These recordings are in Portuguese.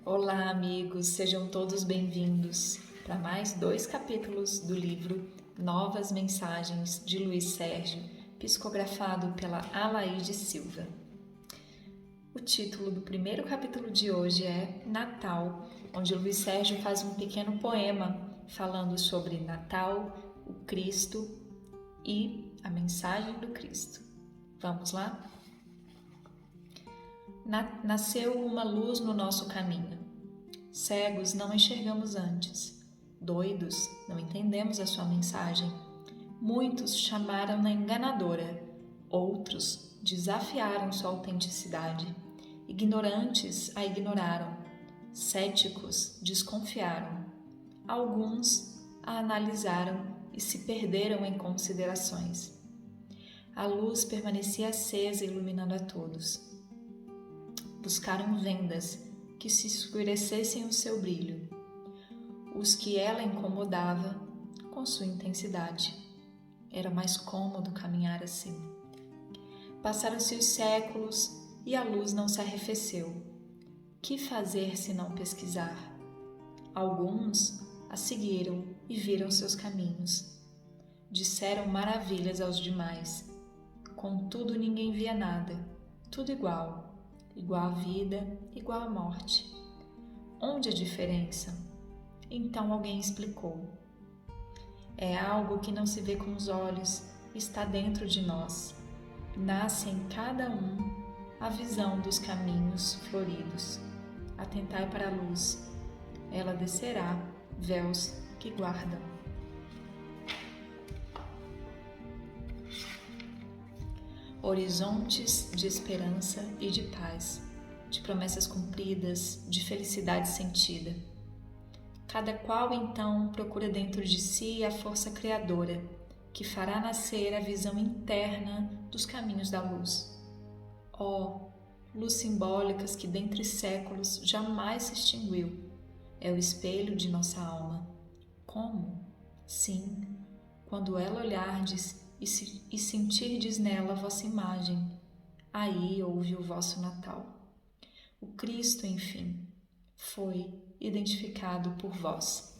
Olá, amigos, sejam todos bem-vindos para mais 2 capítulos do livro Novas Mensagens de Luiz Sérgio, psicografado pela Alaide Silva. O título do primeiro capítulo de hoje é Natal, onde Luiz Sérgio faz um pequeno poema falando sobre Natal, o Cristo e a mensagem do Cristo. Vamos lá? Nasceu uma luz no nosso caminho. Cegos não enxergamos antes. Doidos não entendemos a sua mensagem. Muitos chamaram-na enganadora. Outros desafiaram sua autenticidade. Ignorantes a ignoraram. Céticos desconfiaram. Alguns a analisaram e se perderam em considerações. A luz permanecia acesa, iluminando a todos. Buscaram vendas que se escurecessem o seu brilho, os que ela incomodava com sua intensidade. Era mais cômodo caminhar assim. Passaram-se os séculos e a luz não se arrefeceu. Que fazer se não pesquisar? Alguns a seguiram e viram seus caminhos. Disseram maravilhas aos demais. Contudo, ninguém via nada, tudo igual. Igual à vida, igual à morte. Onde a diferença? Então alguém explicou. É algo que não se vê com os olhos, está dentro de nós. Nasce em cada um a visão dos caminhos floridos. Atentai para a luz. Ela descerá, véus que guardam. Horizontes de esperança e de paz, de promessas cumpridas, de felicidade sentida. Cada qual, então, procura dentro de si a força criadora, que fará nascer a visão interna dos caminhos da luz. Ó, luz simbólicas que dentre séculos jamais se extinguiu, é o espelho de nossa alma. Como? Sim, quando ela olhardes e sentirdes nela a vossa imagem, aí houve o vosso Natal. O Cristo, enfim, foi identificado por vós.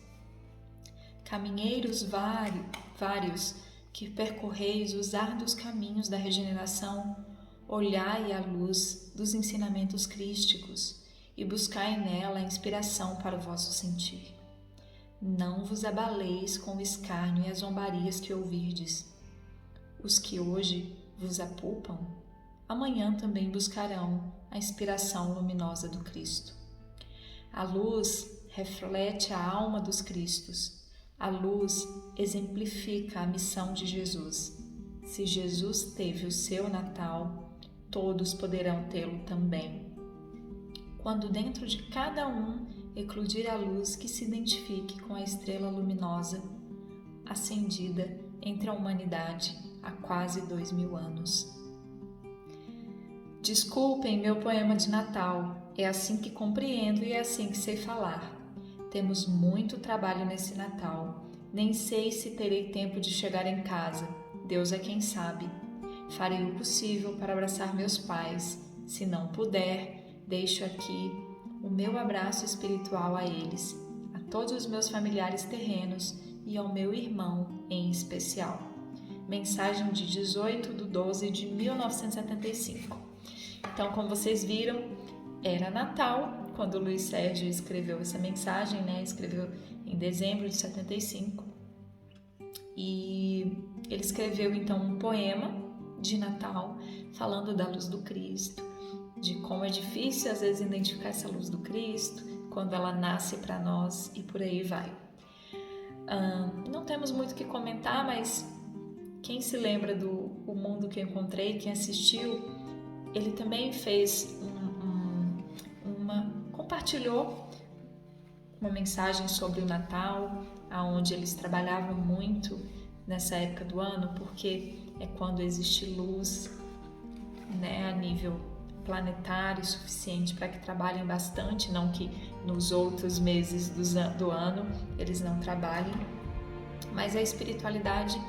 Caminheiros vários que percorreis os árduos caminhos da regeneração, olhai a luz dos ensinamentos crísticos e buscai nela a inspiração para o vosso sentir. Não vos abaleis com o escárnio e as zombarias que ouvirdes. Os que hoje vos apupam, amanhã também buscarão a inspiração luminosa do Cristo. A luz reflete a alma dos Cristos. A luz exemplifica a missão de Jesus. Se Jesus teve o seu Natal, todos poderão tê-lo também. Quando dentro de cada um eclodir a luz que se identifique com a estrela luminosa acendida entre a humanidade há quase 2000 anos. Desculpem meu poema de Natal, é assim que compreendo e é assim que sei falar. Temos muito trabalho nesse Natal, nem sei se terei tempo de chegar em casa, Deus é quem sabe. Farei o possível para abraçar meus pais, se não puder, deixo aqui o meu abraço espiritual a eles, a todos os meus familiares terrenos e ao meu irmão em especial. Mensagem de 18/12/1975. Então, como vocês viram, era Natal quando Luiz Sérgio escreveu essa mensagem, Escreveu em dezembro de 75. E ele escreveu então um poema de Natal falando da luz do Cristo, de como é difícil às vezes identificar essa luz do Cristo, quando ela nasce para nós e por aí vai. Não temos muito o que comentar, mas quem se lembra do O Mundo que eu Encontrei, quem assistiu, ele também fez compartilhou uma mensagem sobre o Natal, onde eles trabalhavam muito nessa época do ano, porque é quando existe luz, a nível planetário suficiente para que trabalhem bastante, não que nos outros meses do ano eles não trabalhem, mas a espiritualidade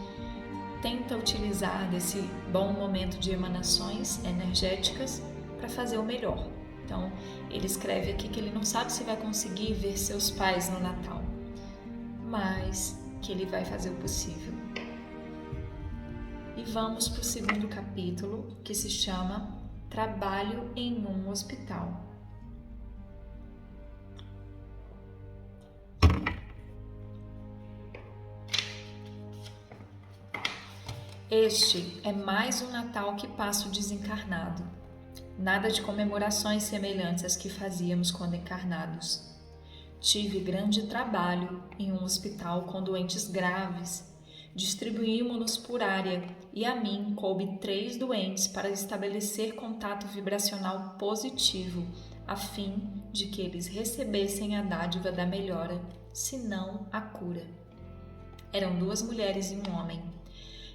tenta utilizar desse bom momento de emanações energéticas para fazer o melhor, Então, ele escreve aqui que ele não sabe se vai conseguir ver seus pais no Natal, mas que ele vai fazer o possível. E vamos para o segundo capítulo, que se chama Trabalho em um Hospital. Este é mais um Natal que passo desencarnado. Nada de comemorações semelhantes às que fazíamos quando encarnados. Tive grande trabalho em um hospital com doentes graves. Distribuímos-nos por área e a mim coube 3 doentes para estabelecer contato vibracional positivo, a fim de que eles recebessem a dádiva da melhora, se não a cura. Eram 2 mulheres e um homem.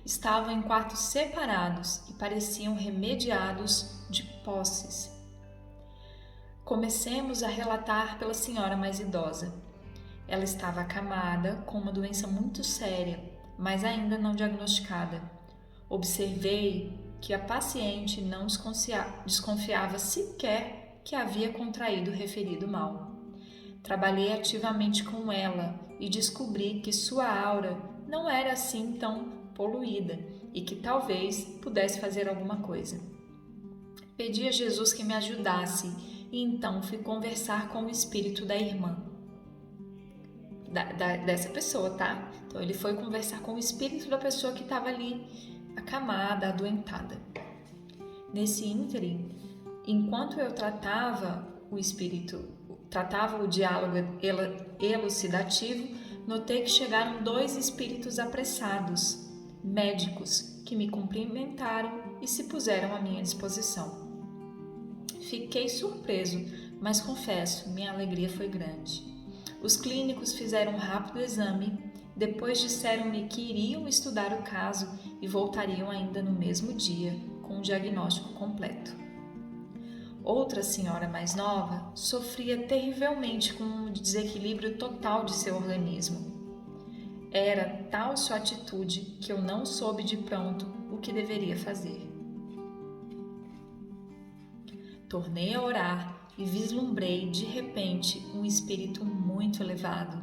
Estavam em quartos separados e pareciam remediados de posses. Comecemos a relatar pela senhora mais idosa. Ela estava acamada com uma doença muito séria, mas ainda não diagnosticada. Observei que a paciente não desconfiava sequer que havia contraído o referido mal. Trabalhei ativamente com ela e descobri que sua aura não era assim tão poluída e que talvez pudesse fazer alguma coisa. Pedi a Jesus que me ajudasse e então fui conversar com o espírito da irmã. Dessa pessoa, tá? Então ele foi conversar com o espírito da pessoa que estava ali acamada, adoentada. Nesse ínterim, enquanto eu tratava o diálogo elucidativo, notei que chegaram 2 espíritos apressados, médicos, que me cumprimentaram e se puseram à minha disposição. Fiquei surpreso, mas confesso, minha alegria foi grande. Os clínicos fizeram um rápido exame, depois disseram-me que iriam estudar o caso e voltariam ainda no mesmo dia, com um diagnóstico completo. Outra senhora mais nova sofria terrivelmente com um desequilíbrio total de seu organismo. Era tal sua atitude que eu não soube de pronto o que deveria fazer. Tornei a orar e vislumbrei de repente um espírito muito elevado,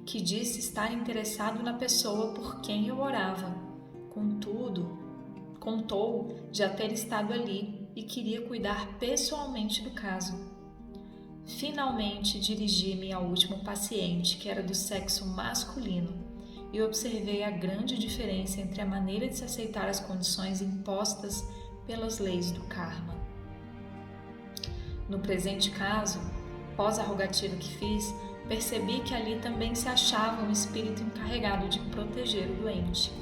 que disse estar interessado na pessoa por quem eu orava. Contudo, contou já ter estado ali e queria cuidar pessoalmente do caso. Finalmente dirigi-me ao último paciente, que era do sexo masculino, e observei a grande diferença entre a maneira de se aceitar as condições impostas pelas leis do karma. No presente caso, após a rogativa que fiz, percebi que ali também se achava um espírito encarregado de proteger o doente.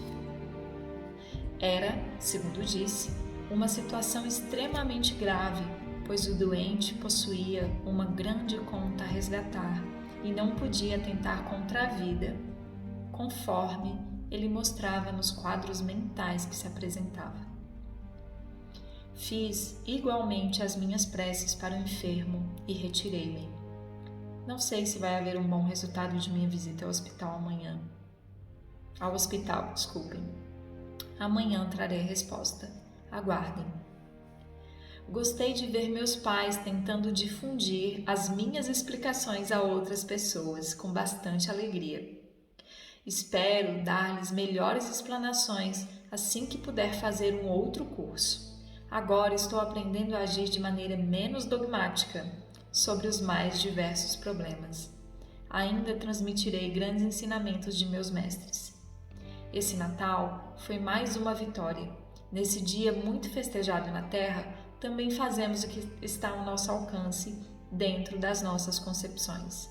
Era, segundo disse, uma situação extremamente grave, pois o doente possuía uma grande conta a resgatar e não podia atentar contra a vida, conforme ele mostrava nos quadros mentais que se apresentava. Fiz igualmente as minhas preces para o enfermo e retirei-me. Não sei se vai haver um bom resultado de minha visita ao hospital amanhã. Desculpem. Amanhã trarei a resposta. Aguardem. Gostei de ver meus pais tentando difundir as minhas explicações a outras pessoas com bastante alegria. Espero dar-lhes melhores explanações assim que puder fazer um outro curso. Agora estou aprendendo a agir de maneira menos dogmática sobre os mais diversos problemas. Ainda transmitirei grandes ensinamentos de meus mestres. Esse Natal foi mais uma vitória. Nesse dia muito festejado na Terra, também fazemos o que está ao nosso alcance dentro das nossas concepções.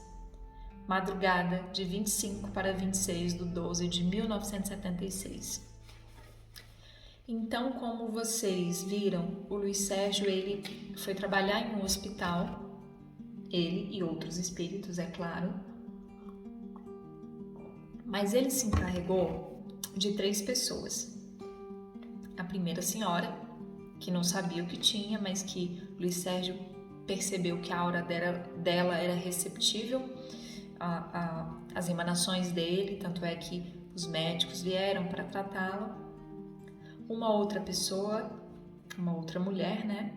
Madrugada de 25 para 26 de 12 de 1976. Então, como vocês viram, o Luiz Sérgio ele foi trabalhar em um hospital, ele e outros espíritos, é claro, mas ele se encarregou de 3 pessoas. A primeira senhora, que não sabia o que tinha, mas que Luiz Sérgio percebeu que a aura dela era receptível às emanações dele, tanto é que os médicos vieram para tratá-la. Uma outra pessoa, uma outra mulher, né?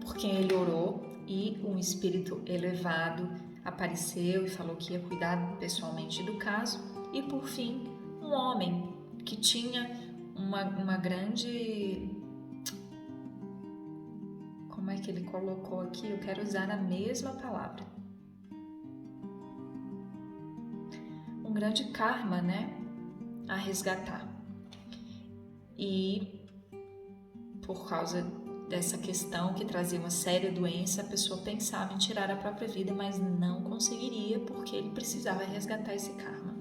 por quem ele orou, e um espírito elevado apareceu e falou que ia cuidar pessoalmente do caso. E por fim, um homem que tinha uma grande... Como é que ele colocou aqui? Eu quero usar a mesma palavra. Um grande karma, né? A resgatar. E por causa dessa questão que trazia uma séria doença, a pessoa pensava em tirar a própria vida, mas não conseguiria porque ele precisava resgatar esse karma.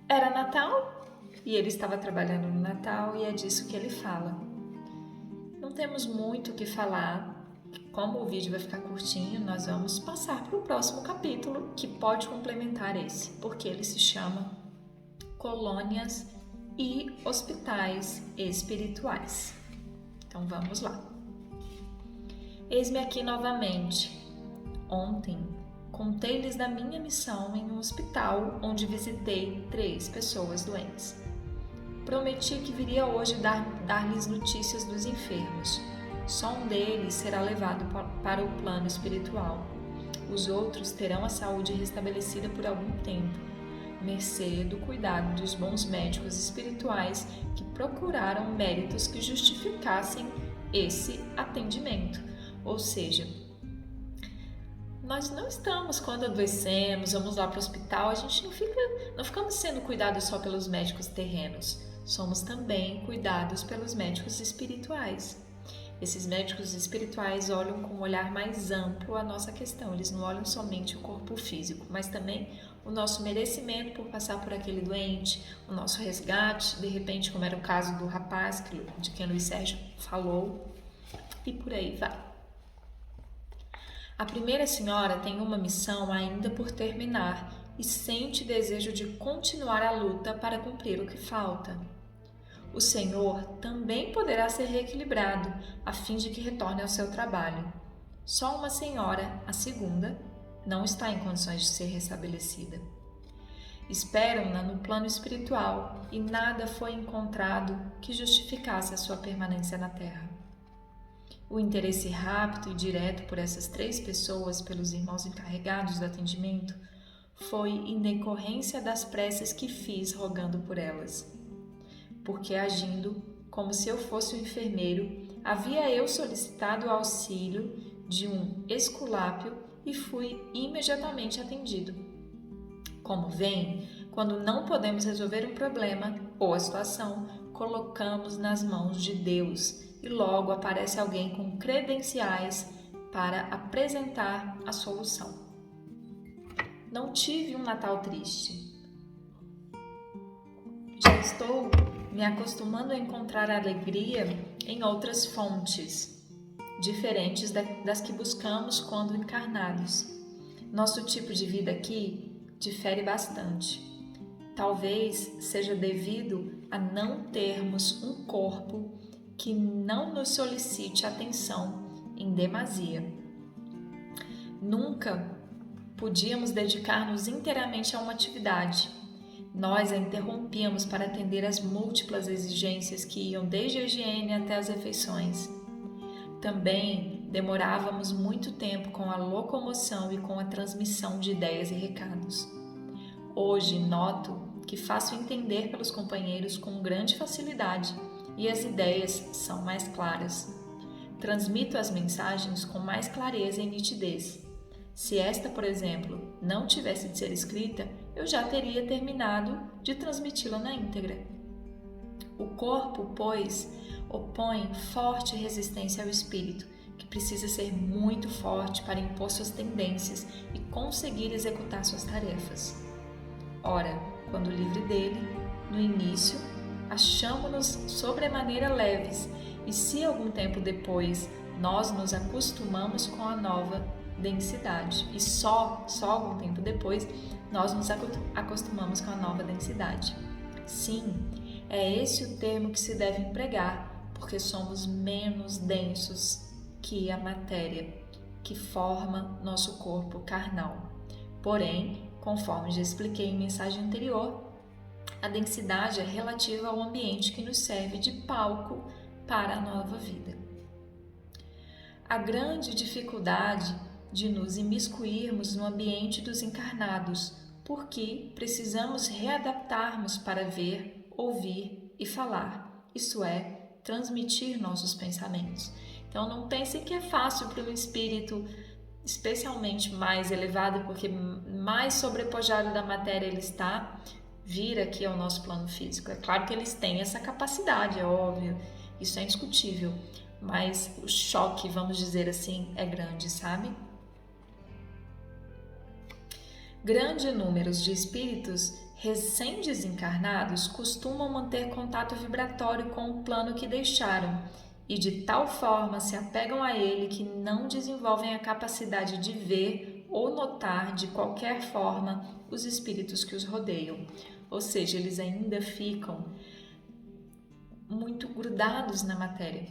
Era Natal e ele estava trabalhando no Natal e é disso que ele fala. Não temos muito o que falar, como o vídeo vai ficar curtinho, nós vamos passar para o próximo capítulo que pode complementar esse, porque ele se chama Colônias e Hospitais Espirituais. Então vamos lá. Eis-me aqui novamente. Ontem contei-lhes da minha missão em um hospital onde visitei 3 pessoas doentes. Prometi que viria hoje dar-lhes notícias dos enfermos. Só um deles será levado para o plano espiritual. Os outros terão a saúde restabelecida por algum tempo, mercê do cuidado dos bons médicos espirituais que procuraram méritos que justificassem esse atendimento. Ou seja, nós não estamos, quando adoecemos, vamos lá para o hospital, a gente não ficamos sendo cuidados só pelos médicos terrenos, somos também cuidados pelos médicos espirituais. Esses médicos espirituais olham com um olhar mais amplo a nossa questão, eles não olham somente o corpo físico, mas também o nosso merecimento por passar por aquele doente, o nosso resgate, de repente, como era o caso do rapaz de quem Luiz Sérgio falou, e por aí vai. A primeira senhora tem uma missão ainda por terminar e sente desejo de continuar a luta para cumprir o que falta. O Senhor também poderá ser reequilibrado, a fim de que retorne ao seu trabalho. Só uma senhora, a segunda, não está em condições de ser restabelecida. Esperam-na no plano espiritual e nada foi encontrado que justificasse a sua permanência na Terra. O interesse rápido e direto por essas 3 pessoas, pelos irmãos encarregados do atendimento, foi em decorrência das preces que fiz rogando por elas. Porque agindo como se eu fosse o enfermeiro, havia eu solicitado o auxílio de um esculápio e fui imediatamente atendido. Como veem, quando não podemos resolver um problema ou a situação, colocamos nas mãos de Deus e logo aparece alguém com credenciais para apresentar a solução. Não tive um Natal triste. Já estou me acostumando a encontrar alegria em outras fontes, diferentes das que buscamos quando encarnados. Nosso tipo de vida aqui difere bastante. Talvez seja devido a não termos um corpo que não nos solicite atenção em demasia. Nunca podíamos dedicar-nos inteiramente a uma atividade. Nós a interrompíamos para atender às múltiplas exigências que iam desde a higiene até as refeições. Também demorávamos muito tempo com a locomoção e com a transmissão de ideias e recados. Hoje noto que faço entender pelos companheiros com grande facilidade e as ideias são mais claras. Transmito as mensagens com mais clareza e nitidez. Se esta, por exemplo, não tivesse de ser escrita, eu já teria terminado de transmiti-la na íntegra. O corpo, pois, opõe forte resistência ao espírito, que precisa ser muito forte para impor suas tendências e conseguir executar suas tarefas. Ora, quando livre dele, no início, achamo-nos sobremaneira leves, e se algum tempo depois nós nos acostumamos com a nova densidade, e só algum tempo depois nós nos acostumamos com a nova densidade. Sim, é esse o termo que se deve empregar, porque somos menos densos que a matéria que forma nosso corpo carnal. Porém, conforme já expliquei em mensagem anterior, a densidade é relativa ao ambiente que nos serve de palco para a nova vida. a grande dificuldade de nos imiscuirmos no ambiente dos encarnados, porque precisamos readaptarmos para ver, ouvir e falar, isso é, transmitir nossos pensamentos. Então não pense que é fácil para um espírito especialmente mais elevado, porque mais sobrepujado da matéria ele está, vir aqui ao nosso plano físico. É claro que eles têm essa capacidade, é óbvio, isso é indiscutível, mas o choque, vamos dizer assim, é grande, sabe? Grande número de espíritos recém-desencarnados costumam manter contato vibratório com o plano que deixaram e de tal forma se apegam a ele que não desenvolvem a capacidade de ver ou notar de qualquer forma os espíritos que os rodeiam. Ou seja, eles ainda ficam muito grudados na matéria.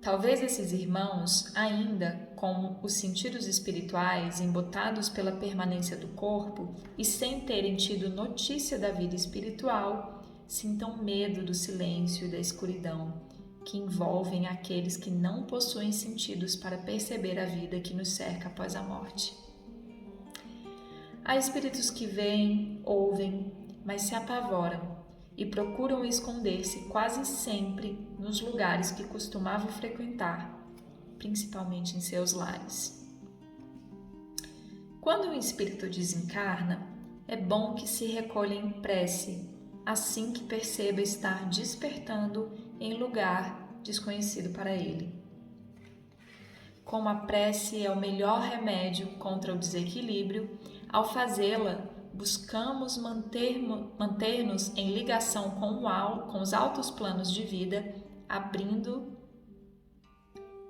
Talvez esses irmãos, ainda com os sentidos espirituais embotados pela permanência do corpo e sem terem tido notícia da vida espiritual, sintam medo do silêncio e da escuridão que envolvem aqueles que não possuem sentidos para perceber a vida que nos cerca após a morte. Há espíritos que veem, ouvem, mas se apavoram e procuram esconder-se quase sempre nos lugares que costumavam frequentar, principalmente em seus lares. Quando um espírito desencarna, é bom que se recolha em prece, assim que perceba estar despertando em lugar desconhecido para ele. Como a prece é o melhor remédio contra o desequilíbrio, ao fazê-la, buscamos manter-nos em ligação com os altos planos de vida, abrindo,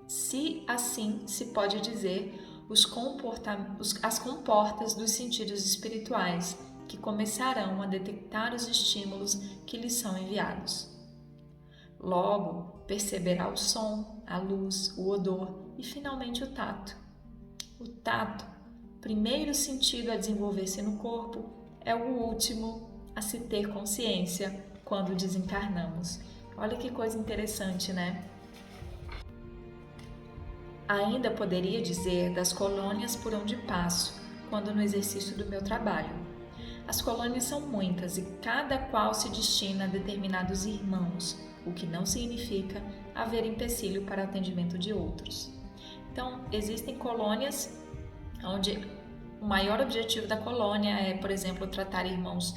se assim se pode dizer, as comportas dos sentidos espirituais, que começarão a detectar os estímulos que lhes são enviados. Logo, perceberá o som, a luz, o odor e, finalmente, o tato. O tato, primeiro sentido a desenvolver-se no corpo, é o último a se ter consciência quando desencarnamos. Olha que coisa interessante, né? Ainda poderia dizer das colônias por onde passo, quando no exercício do meu trabalho. As colônias são muitas e cada qual se destina a determinados irmãos, o que não significa haver empecilho para o atendimento de outros. Então, existem colônias onde o maior objetivo da colônia é, por exemplo, tratar irmãos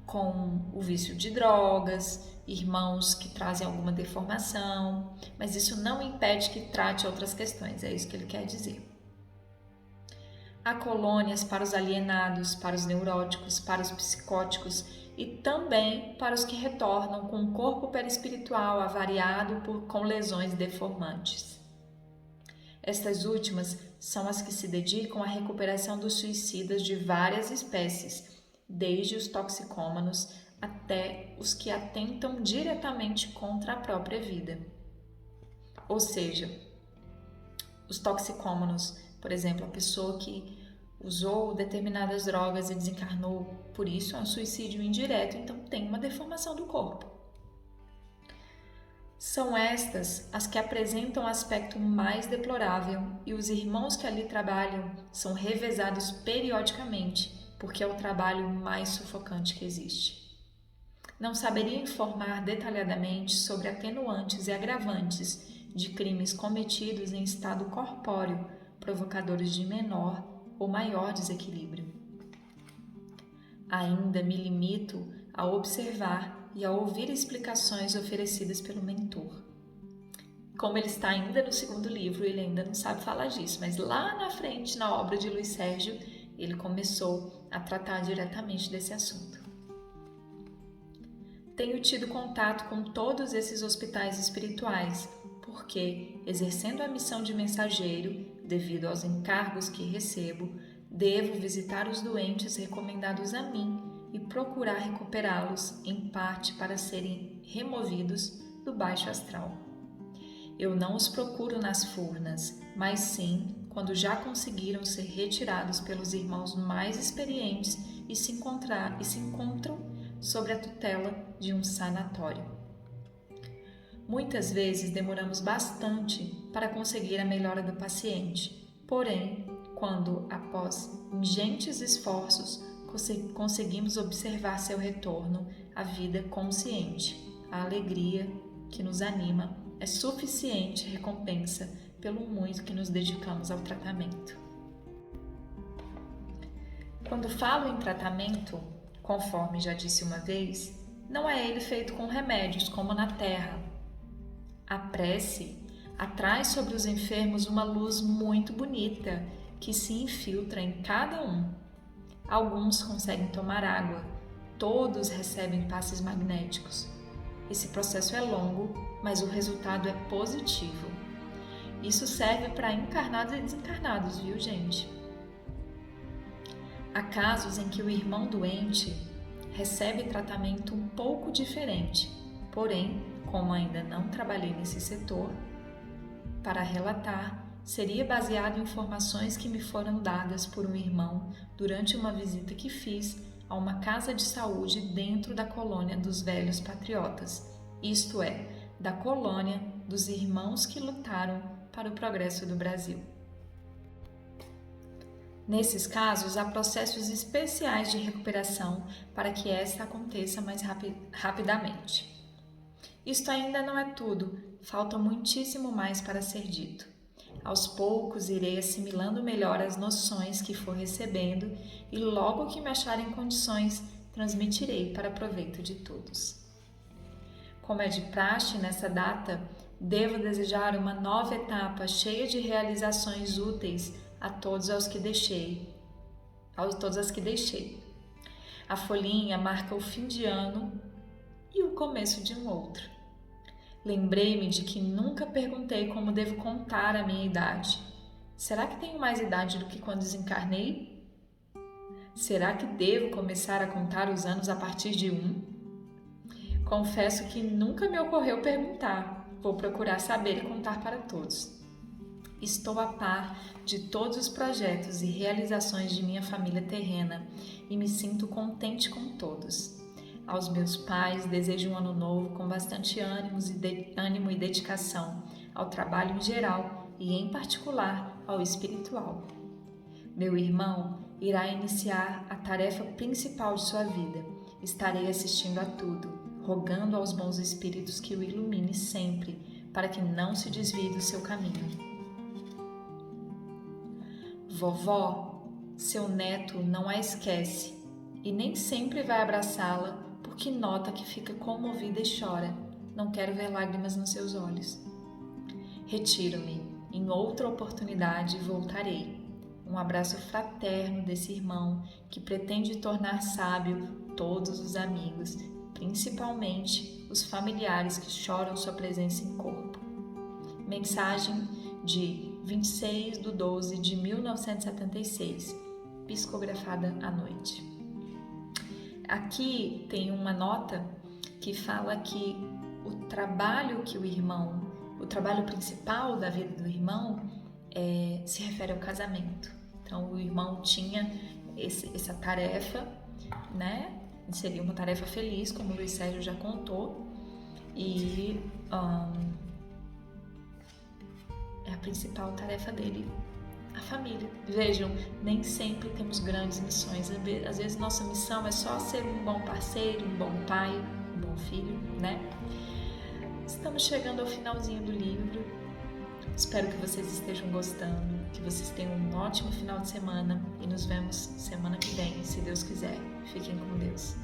com o vício de drogas, irmãos que trazem alguma deformação, mas isso não impede que trate outras questões, é isso que ele quer dizer. Há colônias para os alienados, para os neuróticos, para os psicóticos e também para os que retornam com um corpo perispiritual avariado com lesões deformantes. Estas últimas são as que se dedicam à recuperação dos suicidas de várias espécies, desde os toxicômanos até os que atentam diretamente contra a própria vida. Ou seja, os toxicômanos, por exemplo, a pessoa que usou determinadas drogas e desencarnou, por isso é um suicídio indireto, então tem uma deformação do corpo. São estas as que apresentam o aspecto mais deplorável e os irmãos que ali trabalham são revezados periodicamente, porque é o trabalho mais sufocante que existe. Não saberia informar detalhadamente sobre atenuantes e agravantes de crimes cometidos em estado corpóreo, provocadores de menor ou maior desequilíbrio. Ainda me limito a observar e a ouvir explicações oferecidas pelo mentor. Como ele está ainda no segundo livro, ele ainda não sabe falar disso, mas lá na frente, na obra de Luiz Sérgio, ele começou a tratar diretamente desse assunto. Tenho tido contato com todos esses hospitais espirituais, porque, exercendo a missão de mensageiro, devido aos encargos que recebo, devo visitar os doentes recomendados a mim e procurar recuperá-los, em parte para serem removidos do baixo astral. Eu não os procuro nas furnas, mas sim quando já conseguiram ser retirados pelos irmãos mais experientes e se encontram sob a tutela de um sanatório. Muitas vezes demoramos bastante para conseguir a melhora do paciente, porém, quando, após ingentes esforços, conseguimos observar seu retorno à vida consciente, a alegria que nos anima é suficiente recompensa pelo muito que nos dedicamos ao tratamento. Quando falo em tratamento, conforme já disse uma vez, não é ele feito com remédios como na Terra. A prece atrai sobre os enfermos uma luz muito bonita que se infiltra em cada um. Alguns conseguem tomar água, todos recebem passes magnéticos. Esse processo é longo, mas o resultado é positivo. Isso serve para encarnados e desencarnados, viu, gente? Há casos em que o irmão doente recebe tratamento um pouco diferente, porém, como ainda não trabalhei nesse setor, para relatar, seria baseado em informações que me foram dadas por um irmão durante uma visita que fiz a uma casa de saúde dentro da colônia dos velhos patriotas, isto é, da colônia dos irmãos que lutaram para o progresso do Brasil. Nesses casos, há processos especiais de recuperação para que esta aconteça mais rapidamente. Isto ainda não é tudo, falta muitíssimo mais para ser dito. Aos poucos irei assimilando melhor as noções que for recebendo e logo que me achar em condições, transmitirei para proveito de todos. Como é de praxe nessa data, devo desejar uma nova etapa cheia de realizações úteis a todos as que deixei. A folhinha marca o fim de ano e o começo de um outro. Lembrei-me de que nunca perguntei como devo contar a minha idade. Será que tenho mais idade do que quando desencarnei? Será que devo começar a contar os anos a partir de 1? Confesso que nunca me ocorreu perguntar. Vou procurar saber e contar para todos. Estou a par de todos os projetos e realizações de minha família terrena e me sinto contente com todos. Aos meus pais, desejo um ano novo com bastante ânimo e dedicação ao trabalho em geral e, em particular, ao espiritual. Meu irmão irá iniciar a tarefa principal de sua vida. Estarei assistindo a tudo, rogando aos bons espíritos que o ilumine sempre, para que não se desvie do seu caminho. Vovó, seu neto não a esquece e nem sempre vai abraçá-la porque nota que fica comovida e chora. Não quero ver lágrimas nos seus olhos. Retiro-me. Em outra oportunidade voltarei. Um abraço fraterno desse irmão que pretende tornar sábio todos os amigos, principalmente os familiares que choram sua presença em corpo. Mensagem de 26/12/1976, psicografada à noite. Aqui tem uma nota que fala que o trabalho principal da vida do irmão se refere ao casamento. Então, o irmão tinha essa tarefa, né? Seria uma tarefa feliz, como o Luiz Sérgio já contou, e é a principal tarefa dele, a família. Vejam, nem sempre temos grandes missões. Às vezes nossa missão é só ser um bom parceiro, um bom pai, um bom filho, né? Estamos chegando ao finalzinho do livro. Espero que vocês estejam gostando, que vocês tenham um ótimo final de semana e nos vemos semana que vem, se Deus quiser. Fiquem com Deus.